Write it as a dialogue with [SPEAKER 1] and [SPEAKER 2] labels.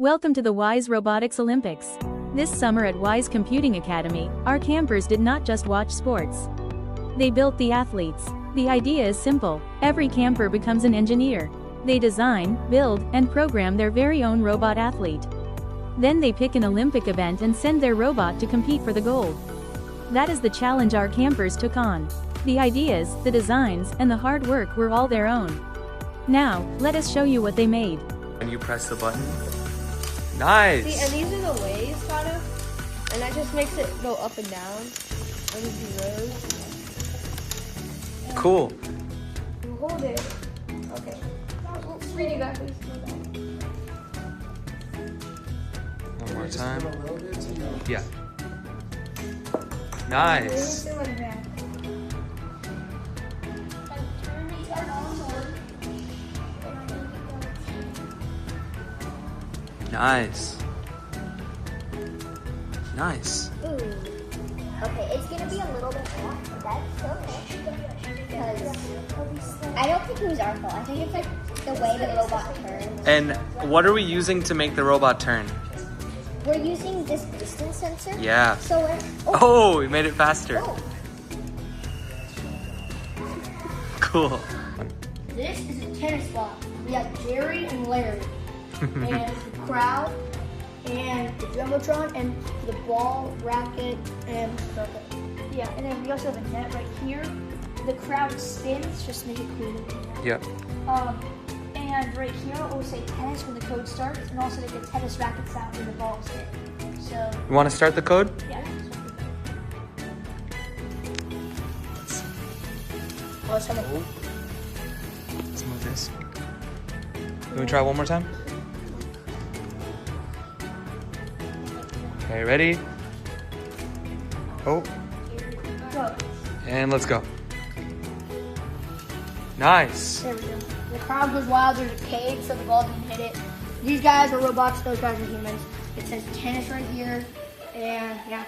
[SPEAKER 1] Welcome to the Wize Robotics Olympics. This summer at Wize Computing Academy, our campers did not just watch sports. They built the athletes. The idea is simple: every camper becomes an engineer. They design, build, and program their very own robot athlete. Then they pick an Olympic event and send their robot to compete for the gold. That is the challenge our campers took on. The ideas, the designs, and the hard work were all their own. Now, let us show you what they made.
[SPEAKER 2] When you press the button. Nice!
[SPEAKER 3] See, and these are the waves, kind of. And that just makes it go up and down. And these rows.
[SPEAKER 2] Cool.
[SPEAKER 3] You hold it. Okay. Read you guys, please.
[SPEAKER 2] One more time. Yeah. Nice. Nice. Nice.
[SPEAKER 4] Ooh. Okay, it's gonna be a little bit hot, but that's okay. Because I don't think it was our fault. I think it's like the way the robot turns.
[SPEAKER 2] And what are we using to make the robot turn?
[SPEAKER 4] We're using this distance sensor.
[SPEAKER 2] Yeah.
[SPEAKER 4] So we're
[SPEAKER 2] Oh, we made it faster.
[SPEAKER 4] Oh.
[SPEAKER 2] Cool.
[SPEAKER 3] This is a tennis ball. We have Jerry and Larry. And the crowd, and the Jumbotron, and the ball, racket, and circle. Yeah, and then we also have a net right here. The crowd spins, just to make it cool.
[SPEAKER 2] Yep.
[SPEAKER 3] And right here it will say tennis when the code starts, and also they get tennis racket sound when the ball is hit. So,
[SPEAKER 2] You want to start the code?
[SPEAKER 3] yeah. Let's have a
[SPEAKER 2] Let's move this. Can we try one more time? Okay, ready? Oh.
[SPEAKER 3] go.
[SPEAKER 2] And let's go. Nice.
[SPEAKER 3] There we go. The crowd goes wild. There's a cage, so the ball didn't hit it. These guys are robots. Those guys are humans. It says tennis right here, and yeah.